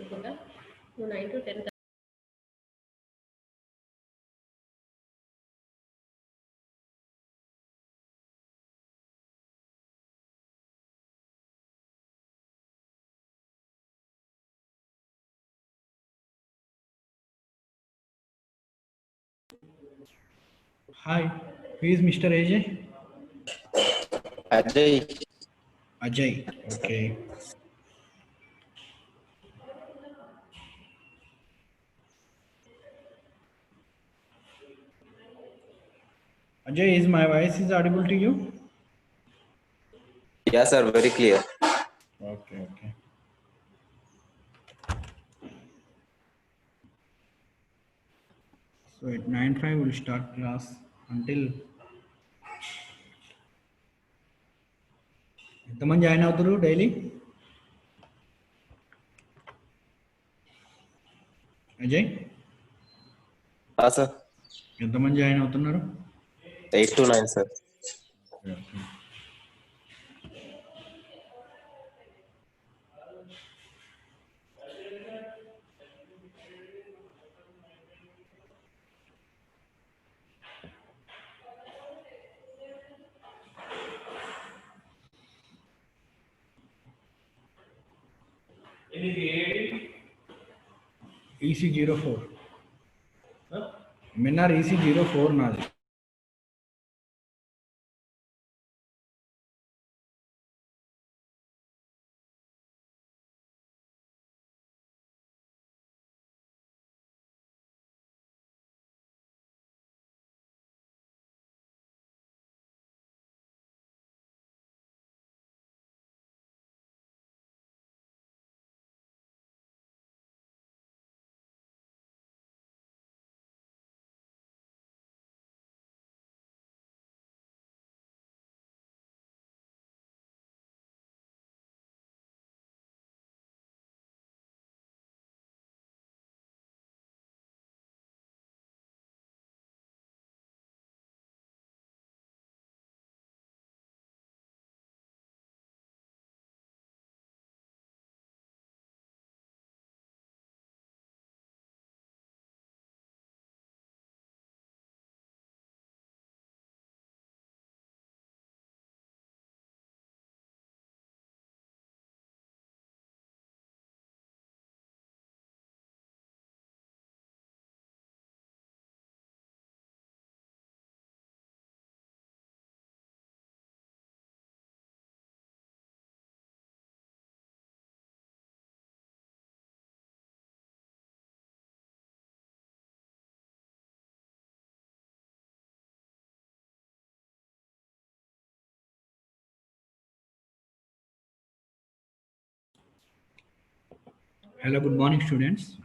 అనుకుంటా. నువ్వు 9-10. Hi, who is Mr. AJ? Ajay, Ajay. Okay. Ajay, is my voice is audible to you? yes, sir, very clear. Okay, okay. So at 9:05 we'll start class until ఎంతమంది join అవుతారు daily Ajay Sir, ఎంతమంది join అవుతున్నారు 8 to 9, sir. EC04 మిన్నార్ EC04 నాది Hello, good morning, students.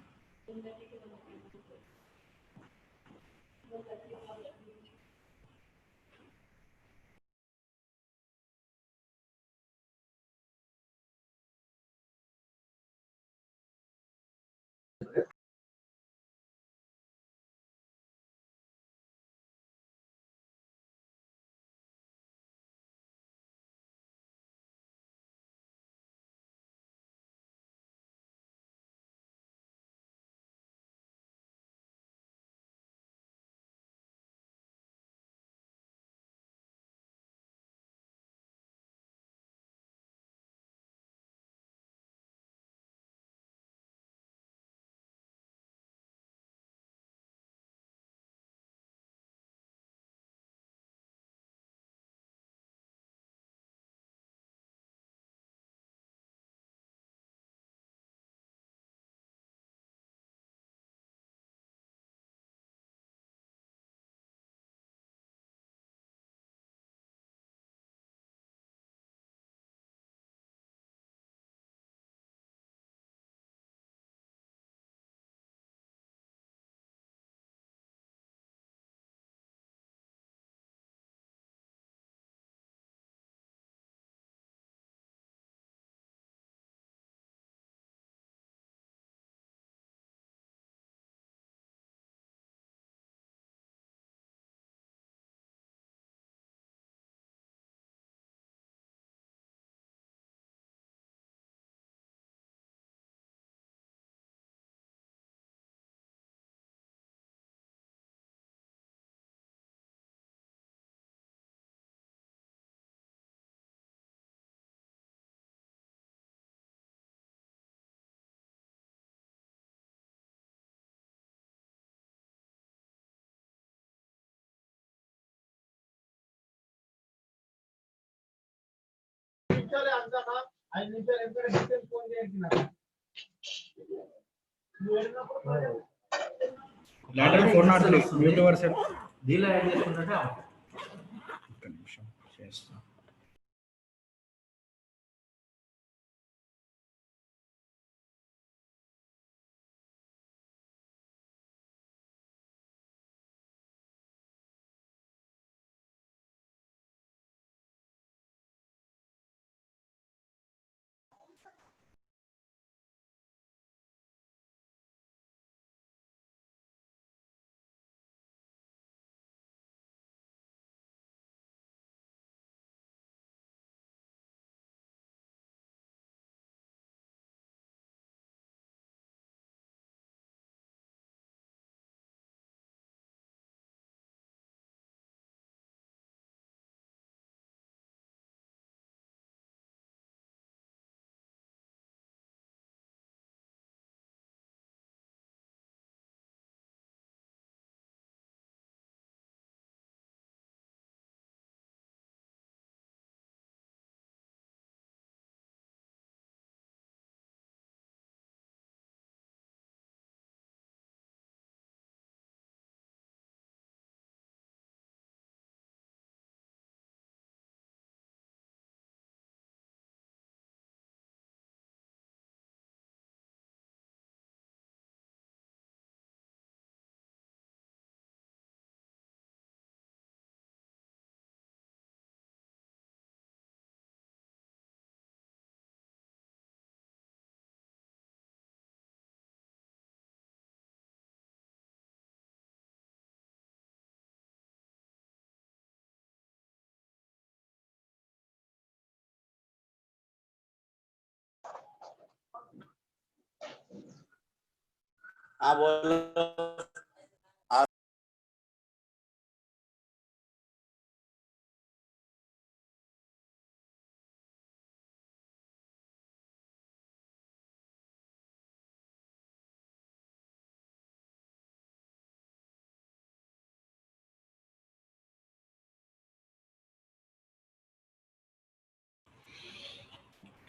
lateral 403 mute yourself. దీనిలో add చేసుకున్నట్టే ఒక్క నిమిషం చేస్తా.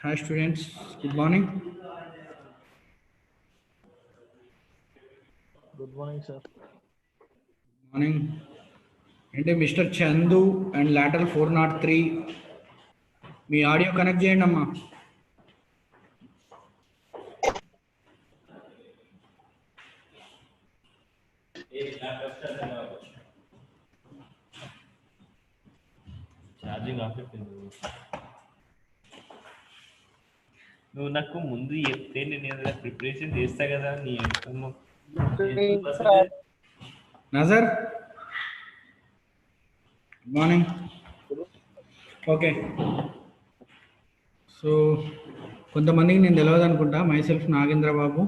Hi students, good morning. Good morning sir. Morning. అంటే mister Chandu and lateral 403 me audio connect చేయండి అమ్మా. ఛార్జింగ్ ఆపేపోయింది. నువ్వు నాకు ముందు చెప్తే నేను ఏదైనా ప్రిపరేషన్ చేస్తా కదా. నీ Nazar good morning. Okay, so కొంతమందికి నేను తెలియదు అనుకుంటా. Myself Nagendra Babu.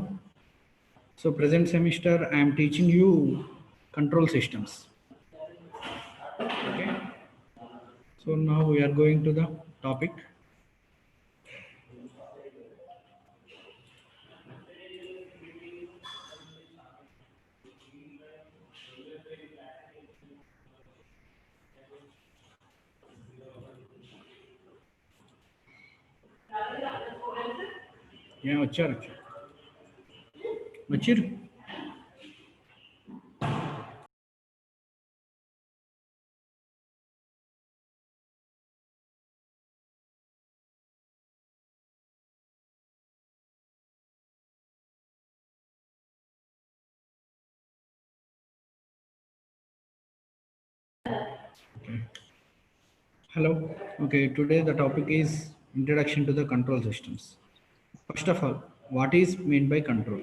So present semester I'm teaching you control systems. Okay, so now we're going to the topic. ఏం వచ్చారు వచ్చిర్రు? Hello. Okay, today the topic is introduction to the control systems. First of all, what is meant by control?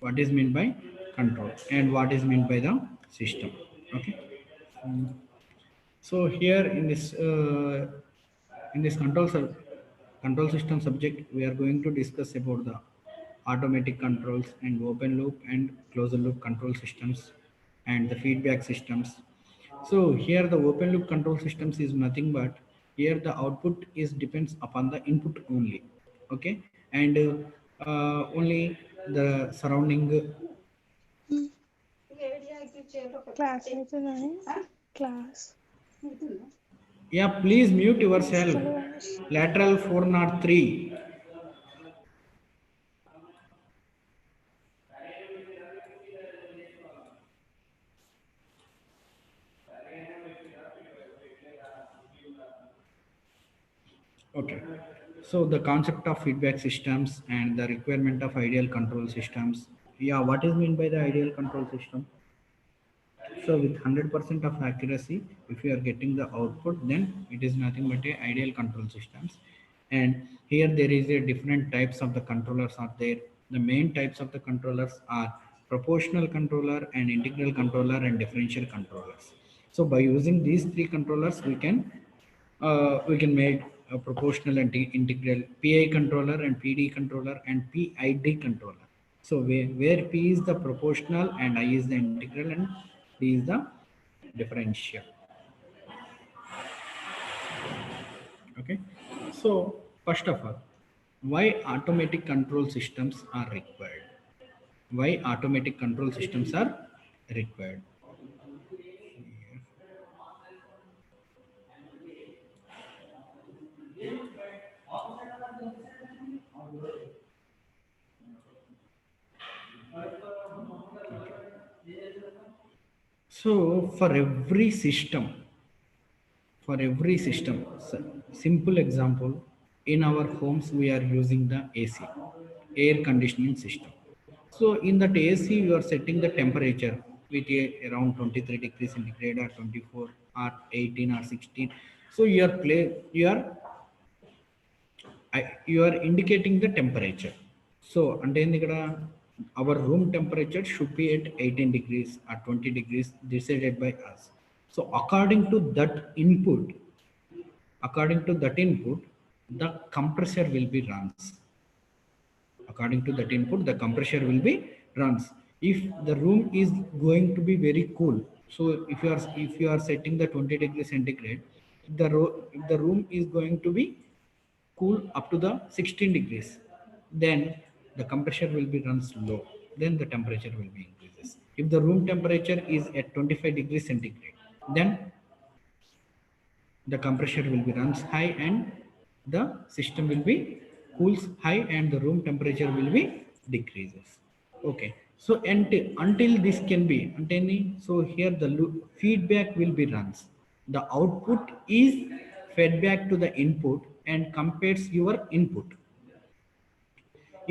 What is meant by control and what is meant by the system? Okay. So here in this control system subject, we are going to discuss about the automatic controls and open loop and closed loop control systems and the feedback systems. So here the open loop control systems is nothing but here the output is depends upon the input only. Okay, and only the surrounding class అవుతుందని class Yeah, please mute yourself. Lateral 403. Okay. So the concept of feedback systems and the requirement of ideal control systems. Yeah, what is mean by the ideal control system? So with 100% of accuracy, if you are getting the output, then it is nothing but a ideal control systems. And here there is a different types of the controllers are there. The main types of the controllers are proportional controller and integral controller and differential controllers. So by using these three controllers, we can make a proportional and integral PI controller and PD controller and PID controller. So where P is the proportional and I is the integral and D is the differential. Okay. So first of all, why automatic control systems are required? Why automatic control systems are required? So for every system, simple example, in our homes we are using the AC, air conditioning system. So in that AC you are setting the temperature with around 23 degrees centigrade or 24 or 18 or 16. So you are indicating the temperature. So అంటే ఏంది ఇక్కడ our room temperature should be at 18 degrees or 20 degrees decided by us. So according to that input, the compressor will be runs. According to that input, the compressor will be runs. If the room is going to be very cool, so if you are setting the 20 degrees centigrade, if the room is going to be cool up to the 16 degrees, then the compressor will be runs low, then the temperature will be increases. If the room temperature is at 25 degrees centigrade, then the compressor will be runs high and the system will be cools high and the room temperature will be decreases. Okay, so until this can be so here the feedback will be runs. The output is fed back to the input and compares your input.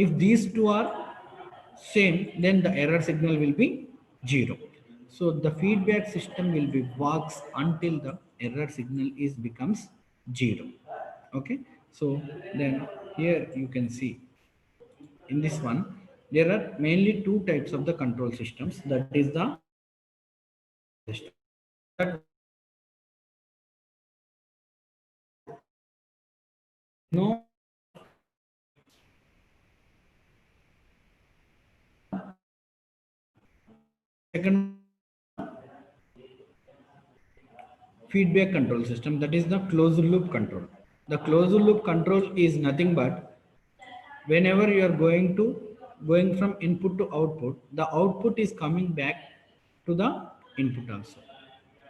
If these two are same, then the error signal will be 0. So the feedback system will be works until the error signal is becomes 0. Okay, so then here you can see in this one there are mainly two types of the control systems. That is the system that no second feedback control system, that is the closed loop control. The closed loop control is nothing but whenever you are going from input to output, the output is coming back to the input also.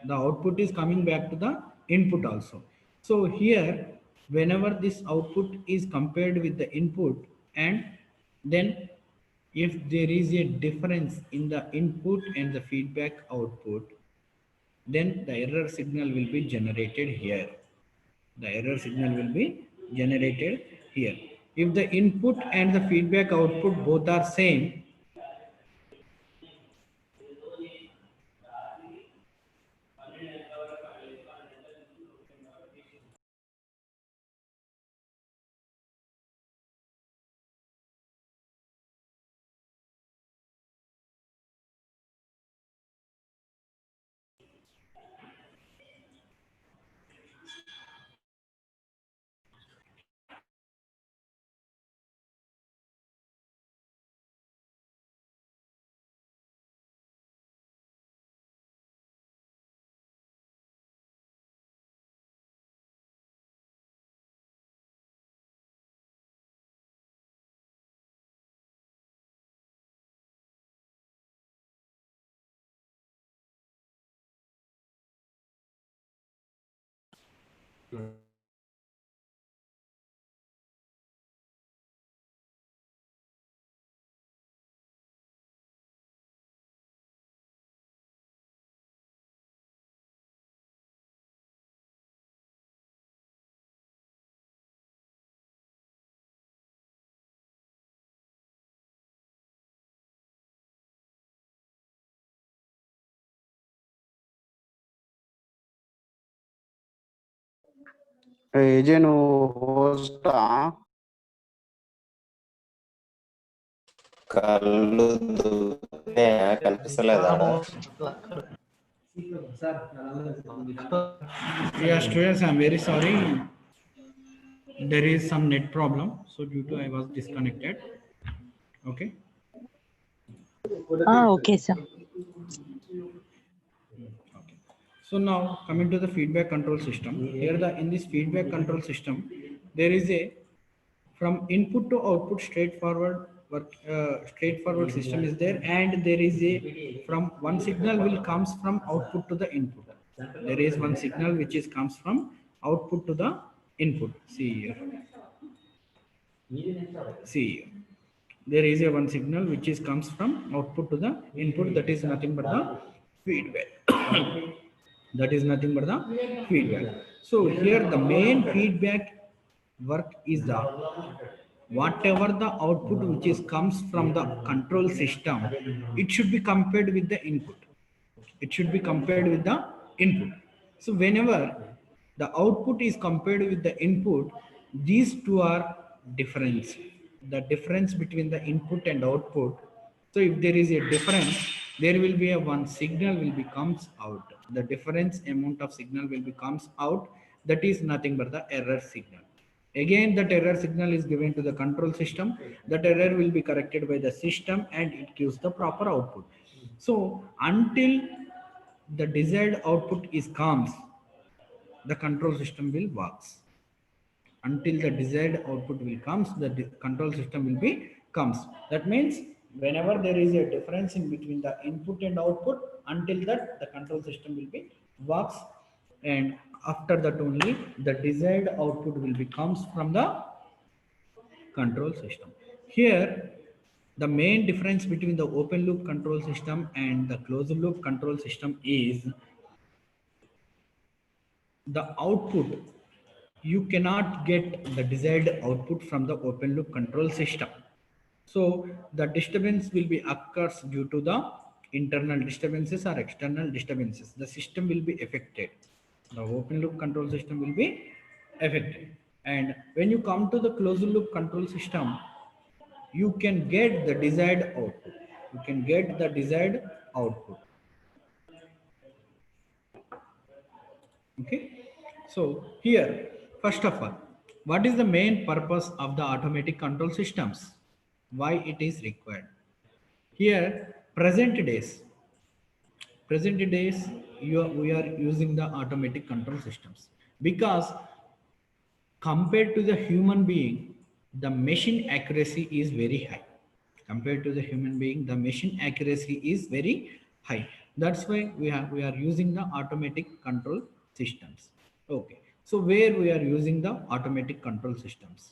The output is coming back to the input also. So here whenever this output is compared with the input, and then if there is a difference in the input and the feedback output, then the error signal will be generated here. The error signal will be generated here. If the input and the feedback output both are same, ఏజే నువ్వు హోస్టా? కళ్ళు దుబ్బినాయా? కనిపిస్తలేదా ఆడ? Yeah, students, I'm very sorry. There is some net problem, so due to I was disconnected. Okay. Okay, sir. Okay. So now coming to the feedback control system. Here in this feedback control system, there is a from input to output straightforward system is there, and there is a from one signal will comes from output to the input. There is one signal which is comes from output to the input. See here. See here. There is a one signal which is comes from output to the input, that is nothing but the feedback. That is nothing but the feedback. So here the main feedback work is the whatever the output which is comes from the control system, it should be compared with the input. It should be compared with the input. So whenever the output is compared with the input, these two are difference. The difference between the input and output. So if there is a difference, there will be a one signal will be comes out. The difference amount of signal will be comes out. That is nothing but the error signal. Again, that error signal is given to the control system. That error will be corrected by the system and it gives the proper output. So until the desired output is comes, the control system will works. Until the desired output will comes, the control system will be comes. That means whenever there is a difference in between the input and output, until that the control system will be works, and after that only the desired output will be comes from the control system. Here the main difference between the open loop control system and the closed loop control system is the output. You cannot get the desired output from the open loop control system. So the disturbance will be occurs due to the internal disturbances or external disturbances. The system will be affected. The open loop control system will be affected. And when you come to the closed loop control system, you can get the desired output. You can get the desired output. Okay. So here, first of all, what is the main purpose of the automatic control systems? Why it is required? Here, present days, we are using the automatic control systems because compared to the human being, the machine accuracy is very high. Compared to the human being, the machine accuracy is very high. That's why we are using the automatic control systems. Okay, so where we are using the automatic control systems?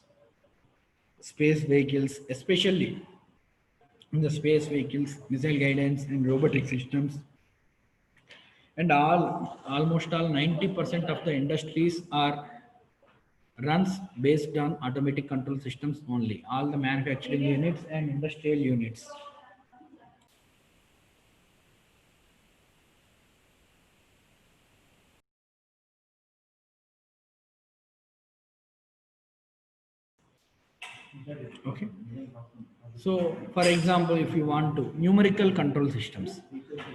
Space vehicles, especially in the space vehicles, missile guidance and robotic systems, and almost all 90% of the industries are runs based on automatic control systems only. All the manufacturing units and industrial units. Okay. So for example, if you want to numerical control systems,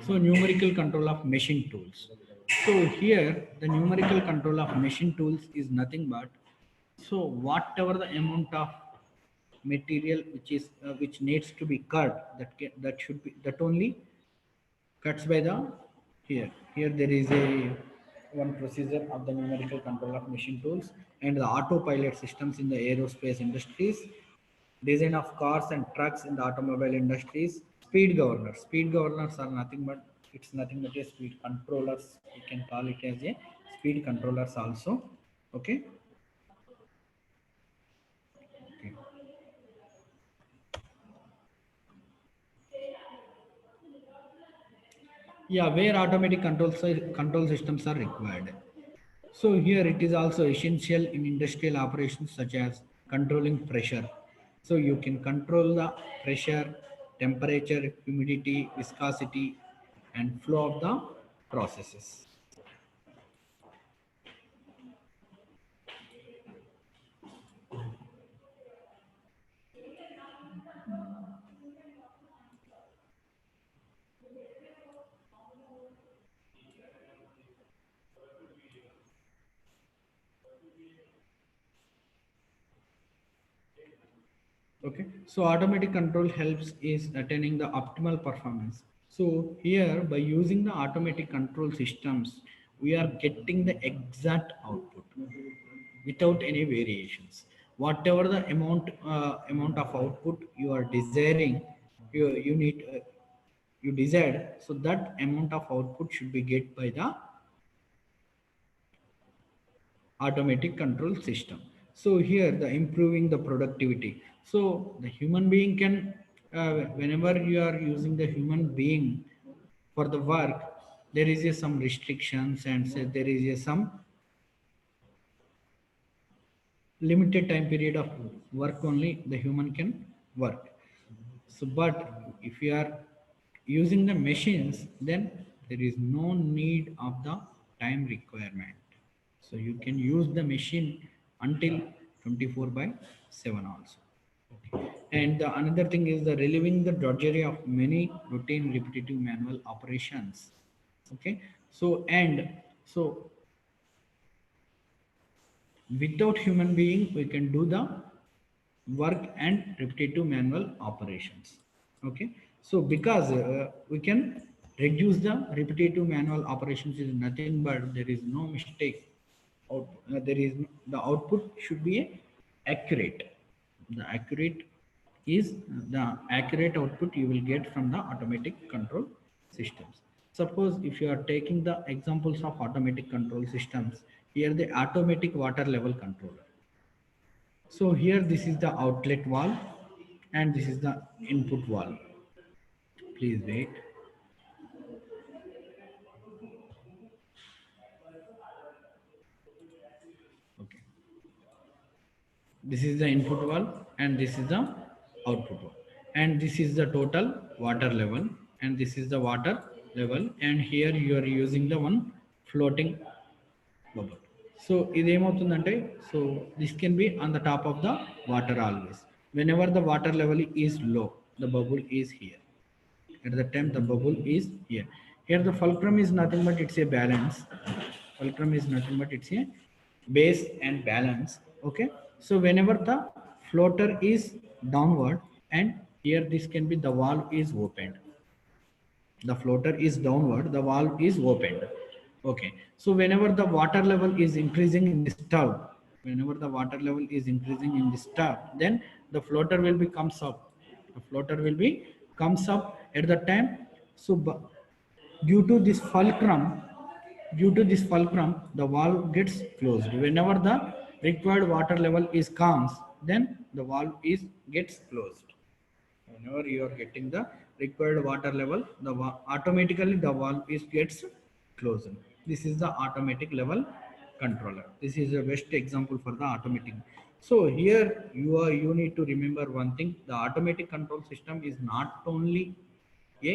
so numerical control of machine tools. So here the numerical control of machine tools is nothing but, so whatever the amount of material which needs to be cut, that should be, that only cuts by the here there is a one procedure of the numerical control of machine tools and the autopilot systems in the aerospace industries, design of cars and trucks in the automobile industries, speed governors are nothing but, it's nothing but a speed controllers, you can call it as a speed controllers also. Okay. Okay. Yeah, where automatic control systems are required. So here it is also essential in industrial operations such as controlling pressure. So you can control the pressure, temperature, humidity, viscosity, and flow of the processes. Okay, so automatic control helps is attaining the optimal performance. So here by using the automatic control systems, we are getting the exact output without any variations. Whatever the amount of output you are desiring, you need you desired, so that amount of output should be get by the automatic control system. So here the improving the productivity. So the human being can, whenever you are using the human being for the work, there is some restrictions and say there is some limited time period of work only the human can work. So, but if you are using the machines, then there is no need of the time requirement. So you can use the machine until 24 by 7 also. And the another thing is the relieving the drudgery of many routine repetitive manual operations. Okay. So and so without human being we can do the work and repetitive manual operations. Okay, so because we can reduce the repetitive manual operations is nothing but there is no mistake there is the output should be accurate. The accurate is the accurate output you will get from the automatic control systems. Suppose if you are taking the examples of automatic control systems, here the automatic water level controller. So here this is the outlet valve and this is the input valve. Please wait. Okay. This is the input valve and this is the output valve. And this is the total water level and this is the water level and here you are using the one floating bubble. So ఇదేమవుతుందంటే so this can be on the top of the water always. Whenever the water level is low, the bubble is here. At the time the bubble is here. Here the fulcrum is nothing but it's a balance. Fulcrum is nothing but it's a base and balance. Okay, so whenever the floater is downward and here this can be the valve is opened, the floater is downward, the valve is opened. Okay, so whenever the water level is increasing in this tub, whenever the water level is increasing in this tub, then the floater will be comes up, the floater will be comes up at the time. So due to this fulcrum, due to this fulcrum the valve gets closed. Whenever the required water level is comes, then the valve is gets closed. Whenever you are getting the required water level, the automatically the valve is gets closed. This is the automatic level controller. This is the best example for the automatic. So here you need to remember one thing: the automatic control system is not only a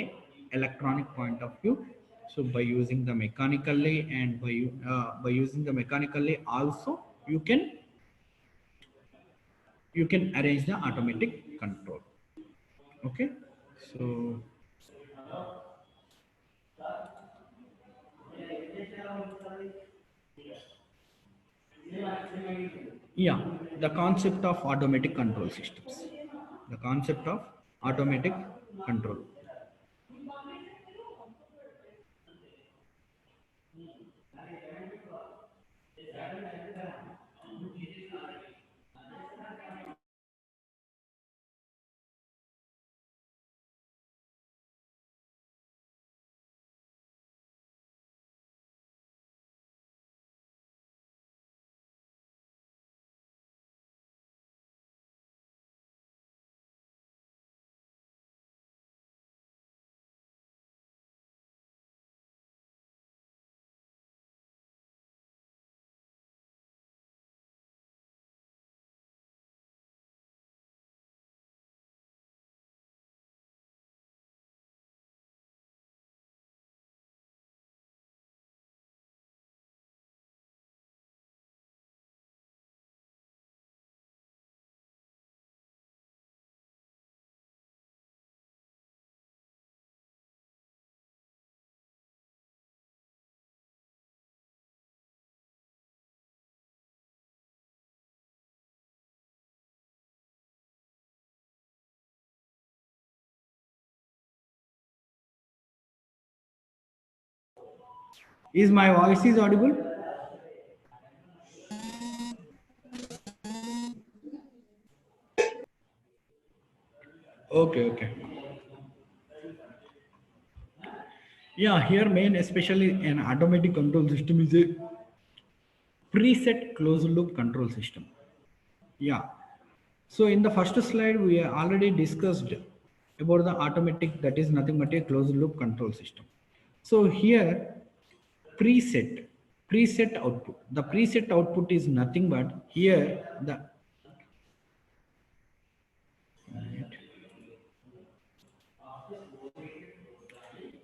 electronic point of view. So by using the mechanically and by using the mechanically also you can arrange the automatic control. Okay, so yeah, the concept of automatic control systems, the concept of automatic control. Is my voice is audible? Okay, okay. Yeah, here main especially an automatic control system is a preset closed loop control system. Yeah. So in the first slide, we already discussed about the automatic, that is nothing but a closed loop control system. So here preset, preset output. The preset output is nothing but here the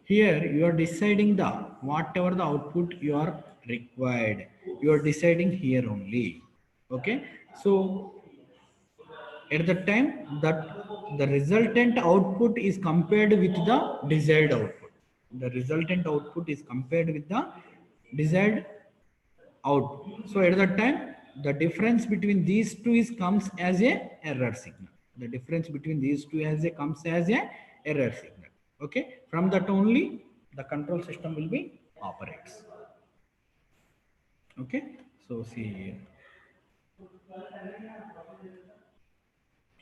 here you are deciding the whatever the output you are required. You are deciding here only. Okay. So at the time that the resultant output is compared with the desired output, the resultant output is compared with the desired output. So at that time the difference between these two is comes as a error signal. The difference between these two as a comes as a error signal. Okay, from that only the control system will be operates. Okay, so see here.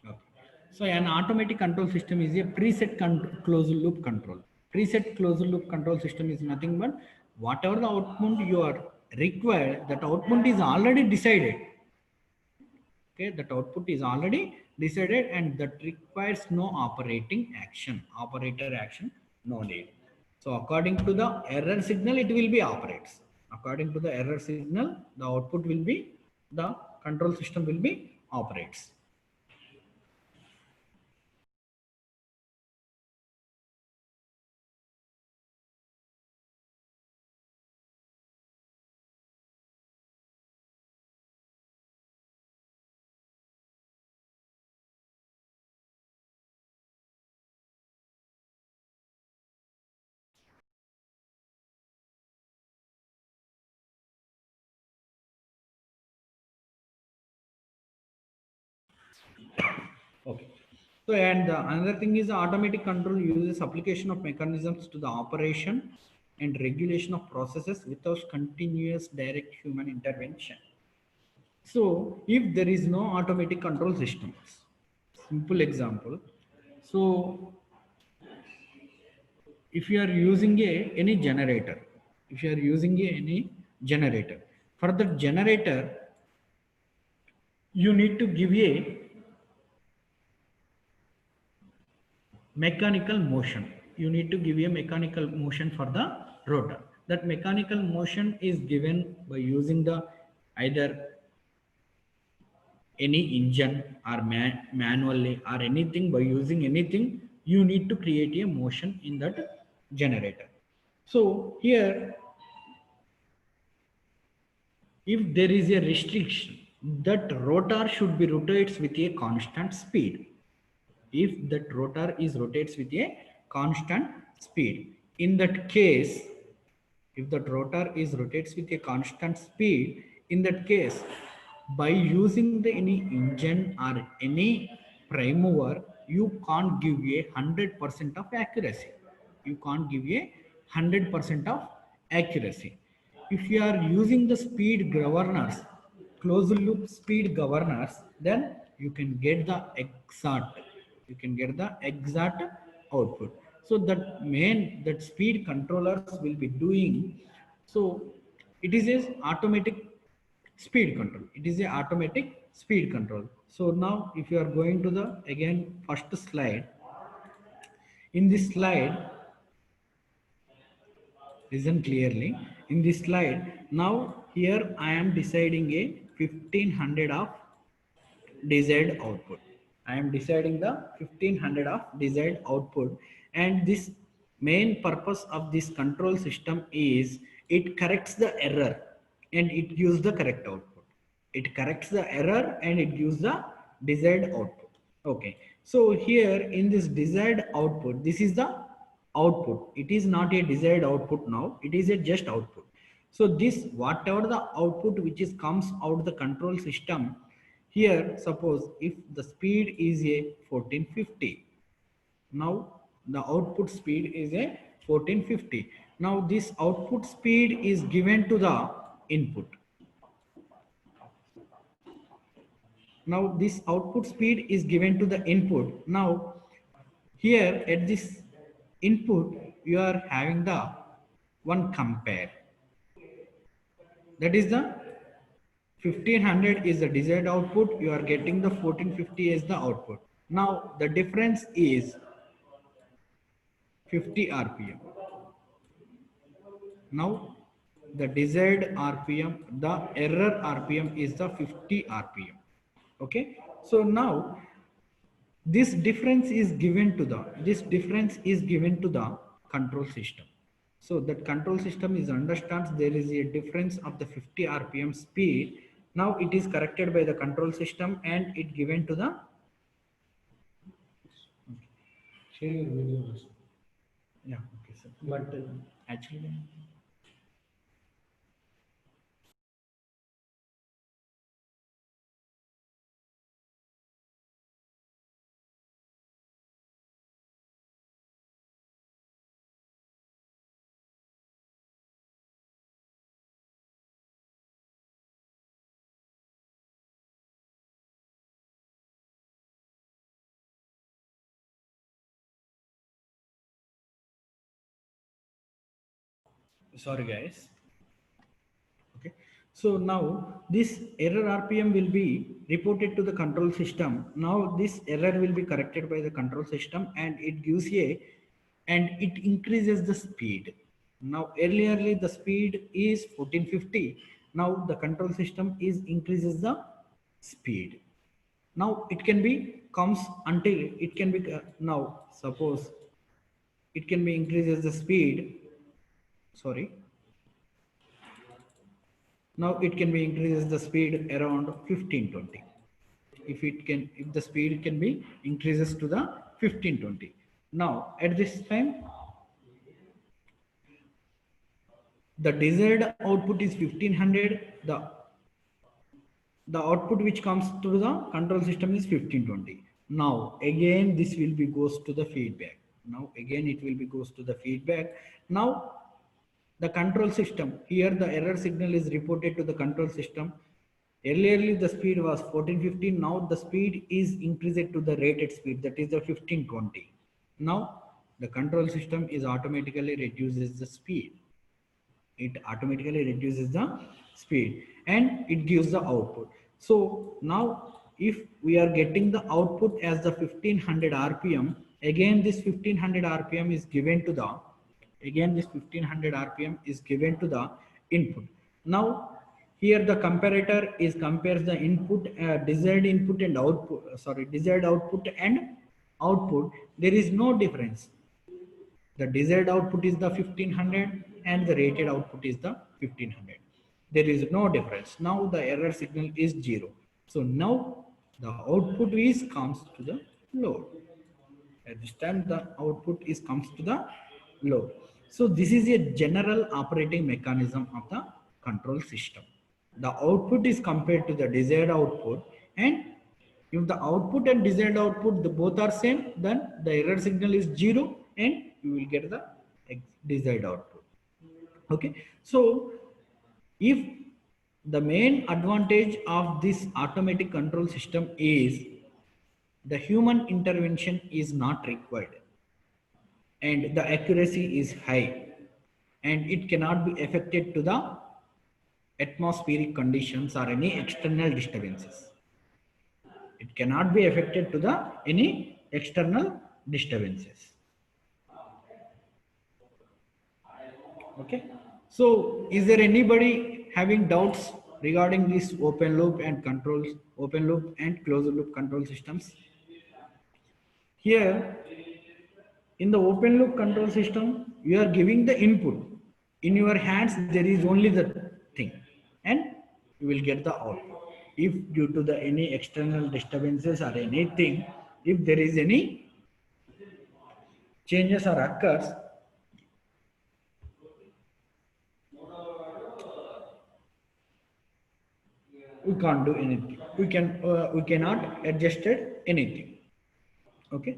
Okay. So an automatic control system is a preset closed loop control. Preset closed loop control system is nothing but whatever the output you are required, that output is already decided. Okay, that output is already decided and that requires no operating action, operator action, no need. So according to the error signal, it will be operates. According to the error signal, the output will be, the control system will be operates. Okay. So, and another thing is automatic control uses application of mechanisms to the operation and regulation of processes without continuous direct human intervention. So, if there is no automatic control systems, simple example. So, if you are using any generator, if you are using any generator, for the generator, you need to give a mechanical motion. You need to give a mechanical motion for the rotor. That mechanical motion is given by using the either any engine or manually or anything, by using anything you need to create a motion in that generator. So here if there is a restriction that rotor should be rotates with a constant speed, if that rotor is rotates with a constant speed, in that case, if that rotor is rotates with a constant speed, in that case by using the any engine or any prime mover, you can't give a 100% of accuracy. You can't give a 100% of accuracy. If you are using the speed governors, closed loop speed governors, then you can get the exact, you can get the exact output. So that main, that speed controllers will be doing. So it is a automatic speed control. It is a automatic speed control. So now if you are going to the again first slide, in this slide, listen clearly, in this slide, now here I am deciding a 1500 of desired output. I am deciding the 1500 of desired output, and this main purpose of this control system is it corrects the error and it gives the correct output. It corrects the error and it gives the desired output. Okay, so here in this desired output, this is the output. It is not a desired output now, it is a just output. So this whatever the output which is comes out the control system, here suppose if the speed is a 1450, now The output speed is a 1450. Now this output speed is given to the input. Now this output speed is given to the input. Now here at this input you are having the one compare. That is the 1500 is the desired output. You are getting the 1450 as the output. Now the difference is 50 RPM. Now the desired RPM, the error RPM is the 50 RPM. Okay. So now this difference is given to the control system. So that control system is understands there is a difference of the 50 RPM speed. Now it is corrected by the control system and it given to the Share your video also. yeah, okay, sir. But actually sorry guys. Okay. So now this error RPM will be reported to the control system. Now this error will be corrected by the control system and it gives and it increases the speed. Now earlierly the speed is 1450. Now the control system is increases the speed. Now it can be comes until it can be now suppose it can be increases the speed. Sorry. Now it can be increases the speed around 1520. If the speed can be increases to the 1520. Now at this time, the desired output is 1500. The output which comes to the control system is 1520. Now again this will be goes to the feedback. Now again it will be goes to the feedback. Now the control system, here the error signal is reported to the control system. Earlierly the speed was 1450. Now the speed is increased to the rated speed, that is the 1520. Now the control system is automatically reduces the speed. It automatically reduces the speed and it gives the output. So now if we are getting the output as the 1500 RPM, again this 1500 RPM is given to the input. Now here the comparator is compares the input, desired input and output, desired output and output. There is no difference. The desired output is the 1500 and the rated output is the 1500. There is no difference. Now the error signal is 0. So now the output is comes to the load. At this time the output is comes to the load. So this is a general operating mechanism of the control system. The output is compared to the desired output, and if the output and desired output both are same, then the error signal is 0 and you will get the desired output. Okay. So if the main advantage of this automatic control system is the human intervention is not required and the accuracy is high and it cannot be affected to the atmospheric conditions or any external disturbances. It cannot be affected to the any external disturbances. Okay. So is there anybody having doubts regarding this open loop and closed loop control systems? Here in the open loop control system, you are giving the input. In your hands, there is only the thing and you will get the output. If due to the any external disturbances or anything, if there is any changes or occurs, we can't do anything. We cannot adjust anything. Okay.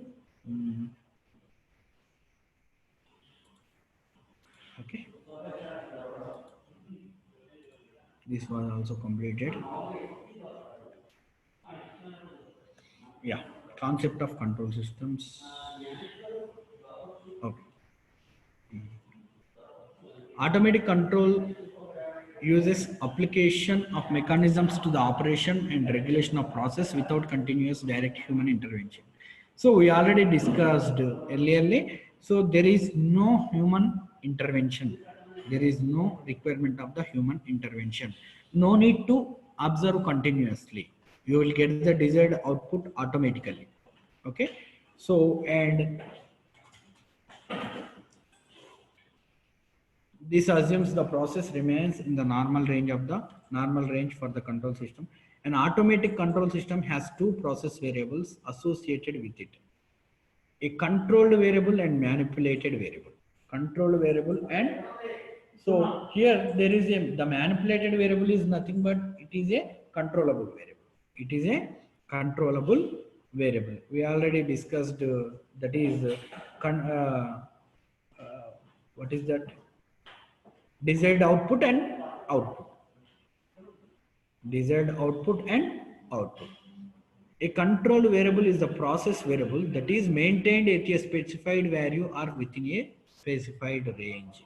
This was also completed. Yeah, concept of control systems. Okay. Automatic control uses application of mechanisms to the operation and regulation of process without continuous direct human intervention. So we already discussed earlierly. So there is no human intervention. There is no requirement of the human intervention. No need to observe continuously. You will get the desired output automatically. Okay. So and this assumes the process remains in the normal range for the control system. An automatic control system has two process variables associated with it. A controlled variable and manipulated variable. Controlled variable and so here there is the manipulated variable is nothing but it is a controllable variable. It is a controllable variable. We already discussed that is what is that? Desired output and output. Desired output and output. A control variable is the process variable that is maintained at a specified value or within a specified range.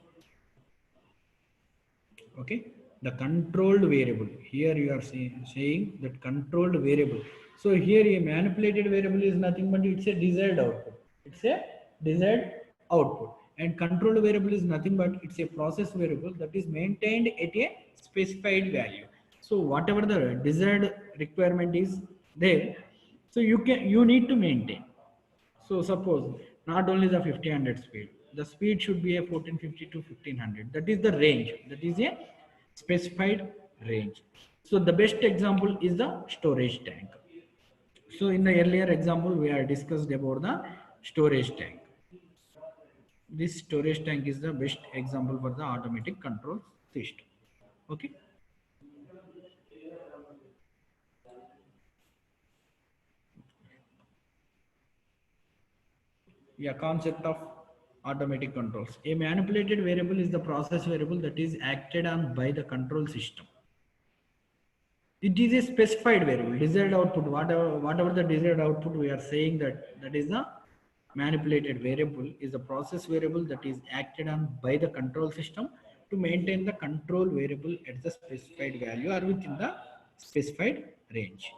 Okay, the controlled variable. Here you are saying that controlled variable. So here a manipulated variable is nothing but it's a desired output. It's a desired output. And controlled variable is nothing but it's a process variable that is maintained at a specified value. So whatever the desired requirement is there, so you need to maintain. So suppose not only the 1500 speed, the speed should be a 1450 to 1500. That is the range. That is a specified range. So the best example is the storage tank. So in the earlier example, we are discussed about the storage tank. This storage tank is the best example for the automatic control system. Okay. Yeah, concept of automatic controls. A manipulated variable is the process variable that is acted on by the control system. It is a specified variable, desired output, whatever the desired output we are saying that is the manipulated variable is a process variable that is acted on by the control system to maintain the control variable at the specified value or within the specified range.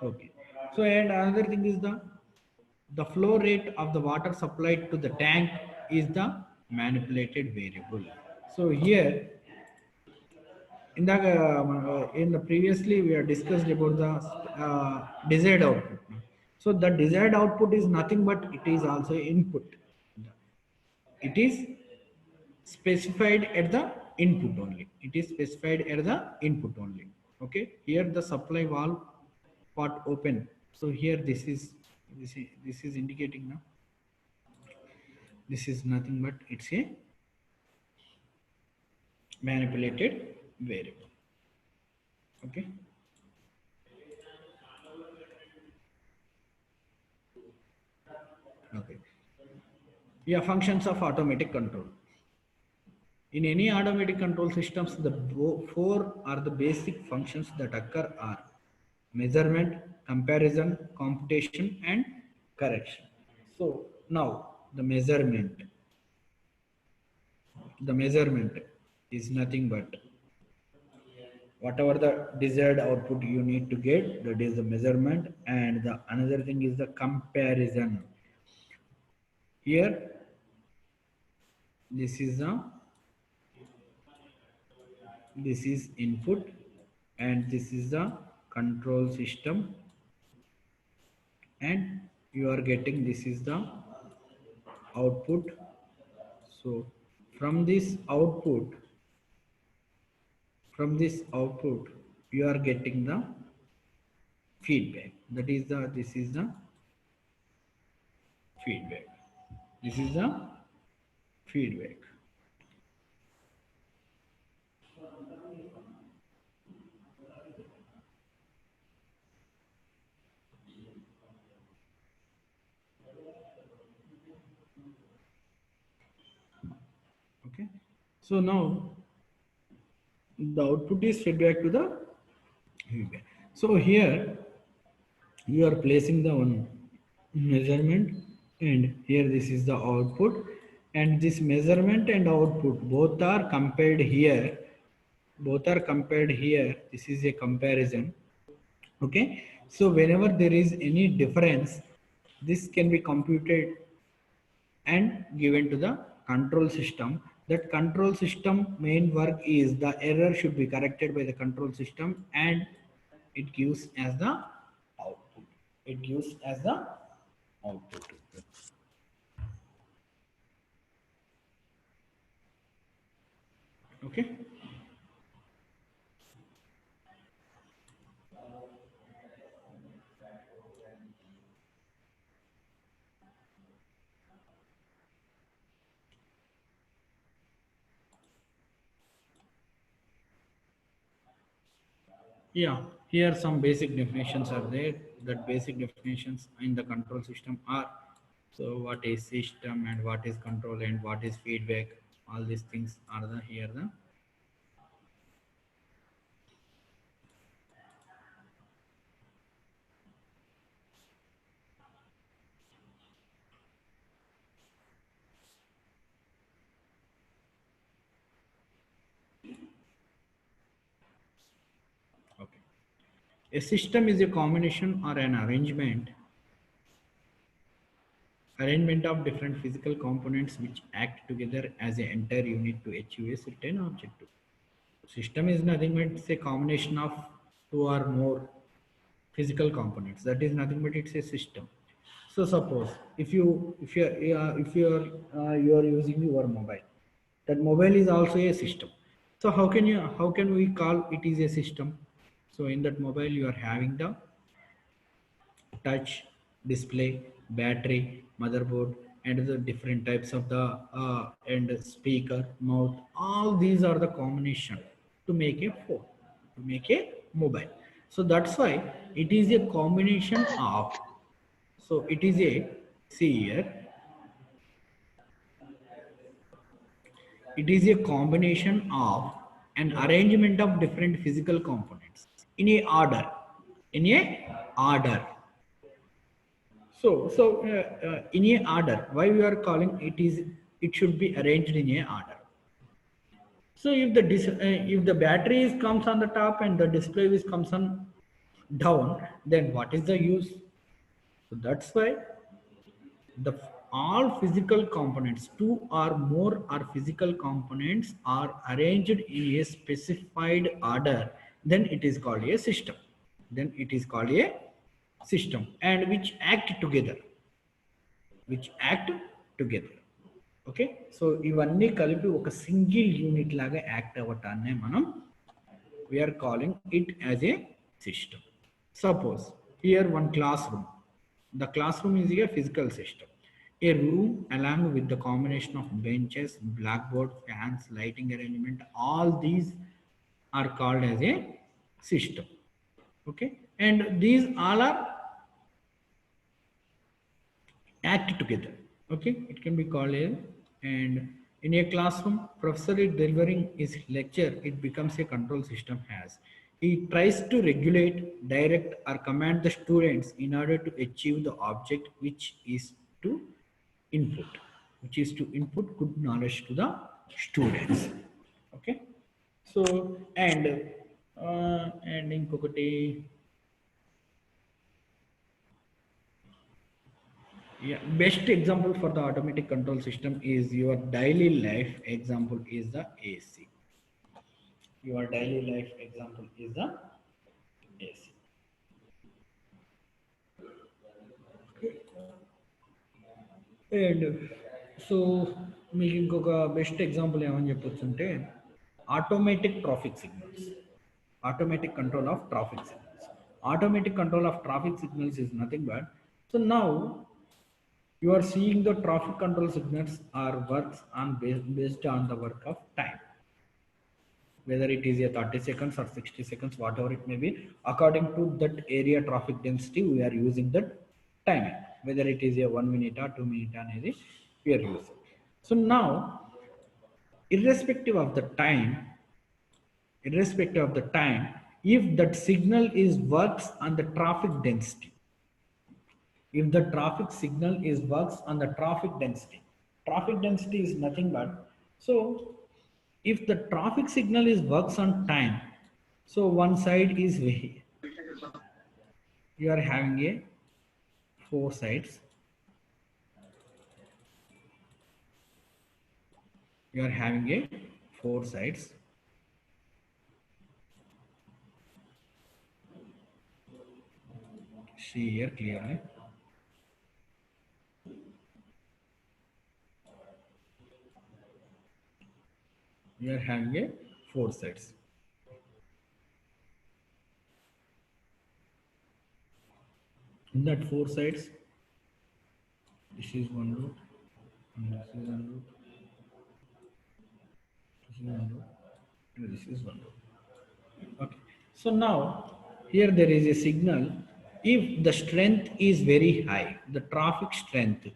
Okay. So and another thing is the flow rate of the water supplied to the tank is the manipulated variable. So here in the previously we have discussed about the desired output. So the desired output is nothing but it is also input. It is specified at the input only. It is specified at the input only. Okay. Here the supply valve pot open. So here this is indicating now. This is nothing but it's a manipulated variable. Okay. Okay. Yeah, functions of automatic control. In any automatic control systems, the four are the basic functions that occur are measurement, comparison, computation, and correction. So now the measurement is nothing but whatever the desired output you need to get, that is the measurement, and the another thing is the comparison. Here, this is input, and this is the control system, and you are getting this is the output. So from this output, you are getting the feedback. That is this is the feedback. This is the feedback. Okay. So now The output is fed back to the feedback. So here you are placing the one measurement, and here this is the output, and this measurement and output both are compared here. Both are compared here. This is a comparison. Okay. So whenever there is any difference, this can be computed and given to the control system. That control system main work is the error should be corrected by the control system, and it gives as the output. It gives as the output. Okay. Yeah, here some basic definitions are there. That basic definitions in the control system are, so what is system and what is control and what is feedback. All these things are the here the. Okay. A system is a combination or an arrangement of different physical components which act together as an entire unit to achieve a certain objective. System is nothing but it's a combination of two or more physical components. That is nothing but it's a system. So suppose if you are using your mobile, that mobile is also a system. So how can we call it is a system? So in that mobile you are having the touch, display, battery, motherboard, and the different types of the and speaker, mouth. All these are the combination to make a phone, to make a mobile. So that's why it is a combination of. So it is a, see here, it is a combination of an arrangement of different physical components in a order. In a order. So in a order, why we are calling it is, it should be arranged in a order. So if the battery is comes on the top and the display is comes on down, then what is the use? So that's why the all physical components, two or more are physical components are arranged in a specified order, then it is called a system. Then it is called a system, and which act together. Which act together. Okay, so ఇవన్నీ కలిపి ఒక single unit లాగా act అవ్వటాన్నే మనం we are calling it as a system. Suppose here one classroom. The classroom is a physical system. A room along with the combination of benches, blackboard, fans, lighting arrangement, all these are called as a system. Okay, and these all are act together. Okay, it can be called a, and in a classroom, professor is delivering his lecture, it becomes a control system has. He tries to regulate, direct or command the students in order to achieve the object which is to input good knowledge to the students. Okay, so and inkokati, yeah, best example for the automatic control system is your daily life example is the AC. Your daily life example is the AC. And so మీకు ఇంకొక best example ఏమని చెప్పొచ్చు అంటే automatic traffic signals. Automatic control of traffic signals. Automatic control of traffic signals is nothing but, so now you are seeing the traffic control signals are works on based on the work of time, whether it is a 30 seconds or 60 seconds, whatever it may be, according to that area traffic density we are using that timing, whether it is a 1 minute or 2 minute అనేది we are using. So now irrespective of the time, irrespective of the time, if that signal is works on the traffic density. If the traffic signal is works on the traffic density is nothing but, so if the traffic signal is works on time, so one side is you are having a 4 sides. You are having a 4 sides. See here clearly. You are having a 4 sides. In that 4 sides, this is one route, and this is one route, this is one route, and this is one route. Okay. So now here there is a signal. If the strength is very high, the traffic strength,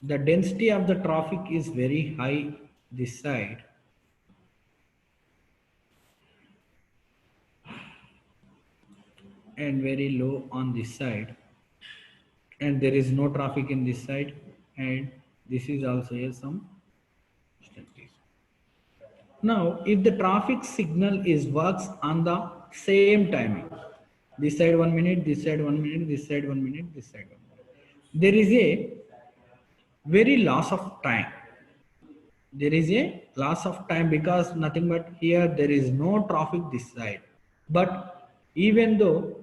the density of the traffic is very high this side, and very low on this side, and there is no traffic in this side, and this is also a some strength. Now, if the traffic signal is works on the same timing, this side 1 minute, this side 1 minute, this side 1 minute, this side 1 minute, there is a very loss of time. There is a loss of time because nothing but here there is no traffic this side. But even though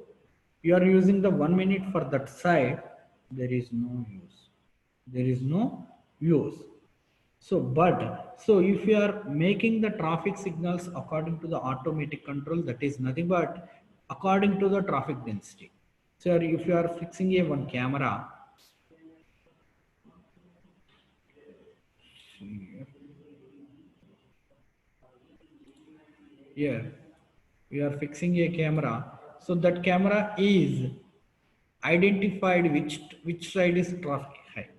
you are using the 1 minute for that side, there is no use. There is no use. So if you are making the traffic signals according to the automatic control, that is nothing but according to the traffic density. So if you are fixing a one camera, here we are fixing a camera, so that camera is identified which side is traffic high.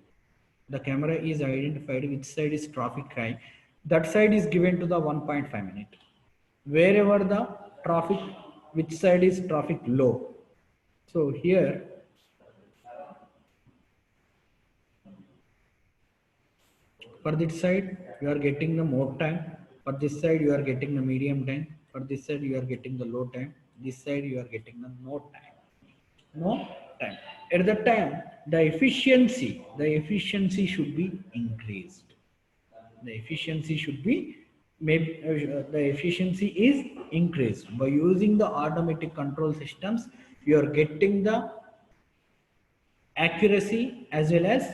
The camera is identified which side is traffic high. That side is given to the 1.5 minute. Wherever the traffic, which side is traffic low. So here, for this side, you are getting the more time. For this side, you are getting the medium time. For this side, you are getting the low time. This side, you are getting the no time. No time. At the time, the efficiency should be increased. The efficiency should be the efficiency is increased by using the automatic control systems. You are getting the accuracy as well as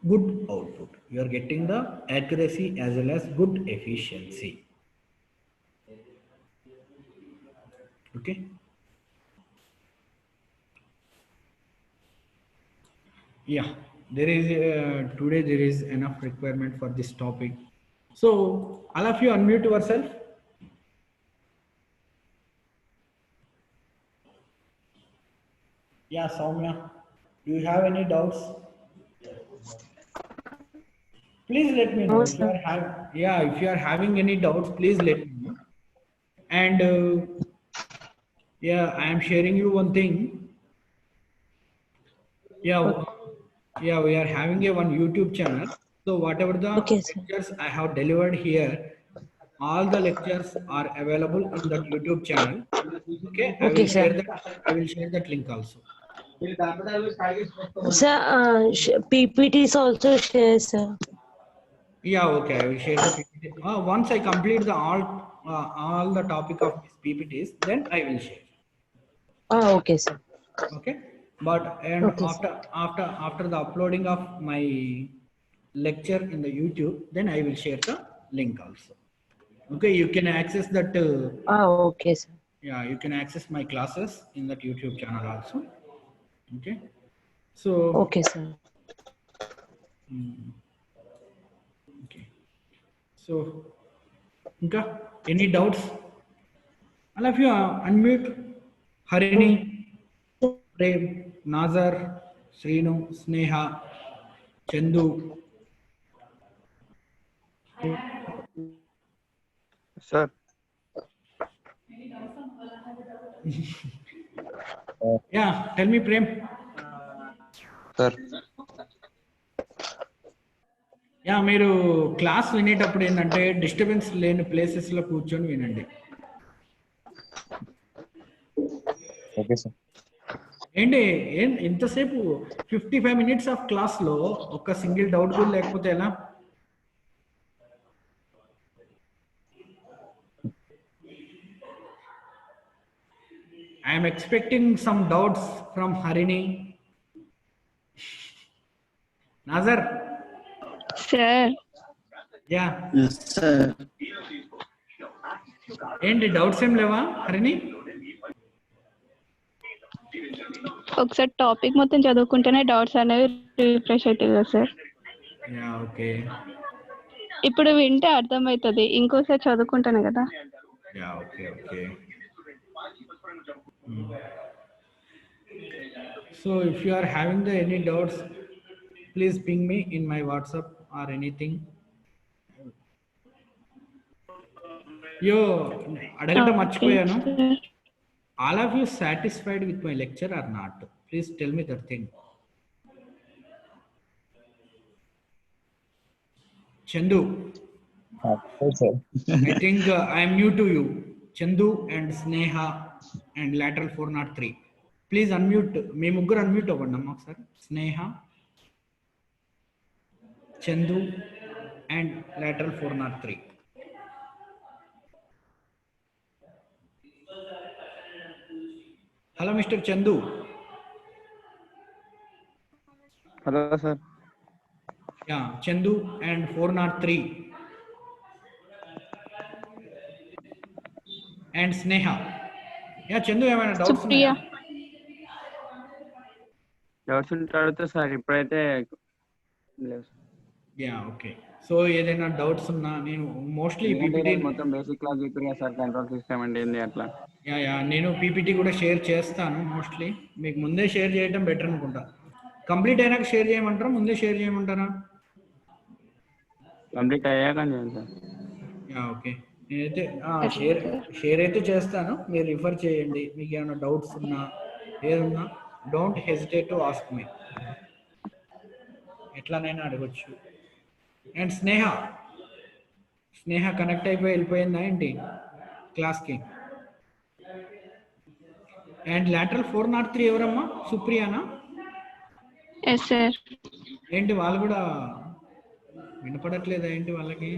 good output. You are getting the accuracy as well as good efficiency. Okay. Yeah, there is today there is enough requirement for this topic. So all of you unmute yourself. Yeah, Soumya, do you have any doubts? Please let me know. If you are if you are having any doubts, please let me know. And yeah, I am sharing you one thing. Yeah, yeah, we are having a one YouTube channel. So whatever the lectures I have delivered here, all the lectures are available in that YouTube channel. Okay, I will share that. I will share that link also. Sir, PPTs also share, sir. Yeah, okay, I will share the PPT. Once I complete the all the topic of PPTs, then I will share. Okay, sir. Okay, but and Okay, after the uploading of my lecture in the YouTube, then I will share the link also. Okay, you can access that. Okay, sir. Yeah, you can access my classes in that YouTube channel also. Okay, so okay, sir. Okay, so Inka, any doubts? All of you unmute. Harini, Prem, Nazar, Srinu, Sneha, Chandu. Sir. Yeah, tell me, Prem. Sir. Yeah మీరు class వినేటప్పుడు ఏంటంటే disturbance లేని ప్లేసెస్లో కూర్చొని వినండి. Okay sir. ఏంటి ఇంతసేపు 55 minutes of క్లాస్లో ఒక సింగిల్ డౌట్ కూడా లేకపోతే ఎలా? I'm expecting some doubts from Harini. Nazar. Sir. Yeah. Yes, sir. ఏంటి డౌట్స్ ఏం లేవా హరిణి? ఒకసారి టాపిక్ మొత్తం చదువుకుంటేనే డౌట్స్ అనేవి రిఫ్రెష్ అవుతాయి కదా సార్. Yeah okay. ఇప్పుడు వింటే అర్థమవుతుంది, ఇంకోసారి చదువుకుంటాను కదా. Yeah okay okay. So if you are having any doubts, please ping me in my WhatsApp or anything. Yo, adagata marchipoyanu. All of you satisfied with my lecture or not? Please tell me that thing. Chandu. sir. I think I am new to you. Chandu and Sneha and lateral 403. Please unmute. Me muggaru unmute avvandi amma sir. Sneha, Chandu and lateral 403. Hello Mr. Chandu. Hello sir. Yeah, Chandu and 403. And Sneha. Yeah, Chandu, ఏమైనా doubts Supriya. ఉన్నాయా? Doubts ఉంటే అడిగితే sir, ఇప్పుడైతే లేవు sir. Yeah okay. So ఏదైనా doubts ఉన్నా నేను mostly PPT మొత్తం బేసిక్ క్లాస్ చెప్పారు సార్, కంట్రోల్ సిస్టమ్ అంటే ఏంది అట్లా. యా నేను పీపీటీ కూడా షేర్ చేస్తాను. మోస్ట్లీ మీకు ముందే షేర్ చేయడం బెటర్ అనుకుంటా. కంప్లీట్ అయినాక షేర్ చేయమంటారా, ముందే షేర్ చేయమంటారా? కంప్లీట్ అయ్యాక చేయండి సార్. Yeah okay. నేనైతే షేర్ అయితే చేస్తాను, మీరు రిఫర్ చేయండి. మీకు ఏమైనా డౌట్స్ ఉన్నా ఏదన్నా don't hesitate to ask me, ఎట్లానైనా అడగొచ్చు. అండ్ స్నేహ కనెక్ట్ అయిపోయి వెళ్ళిపోయిందా ఏంటి క్లాస్కి? అండ్ లాటరల్ 403 ఎవరమ్మా? సుప్రియానా? Yes sir. ఏంటి వాళ్ళు కూడా వినపడట్లేదా ఏంటి వాళ్ళకి?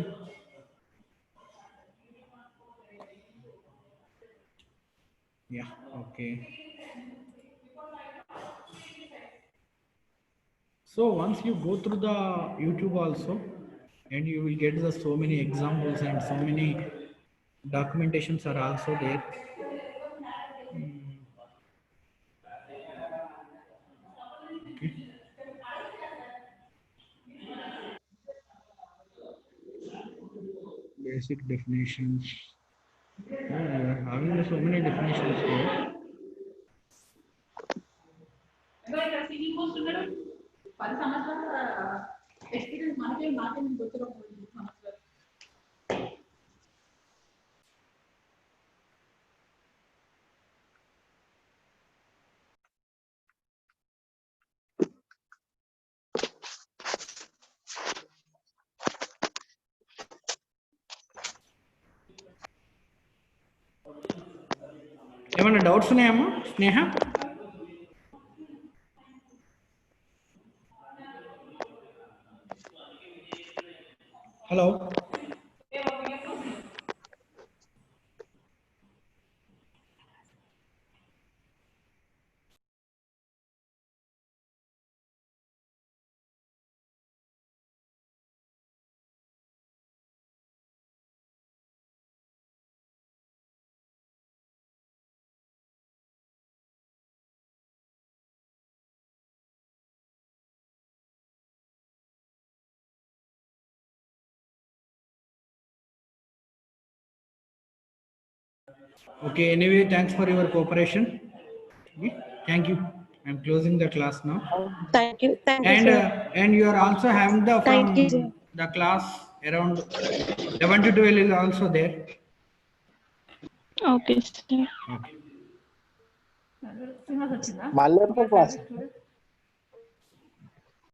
Yeah okay. So once you go through the YouTube also, and you will get the so many examples and so many documentations are also there. Okay. Basic definitions. Yeah, we are having so many definitions here. ఏమైనా doubts ఉన్నాయమ్మా స్నేహ? Hello. Okay, anyway, thanks for your cooperation. Okay, thank you. I'm closing the class now. Thank you. Thank you, And sir. and you are also having the Thank you, sir. the class around 11 to 12 is also there. Okay sir. Okay. మళ్ళీ ఎప్పుడు class?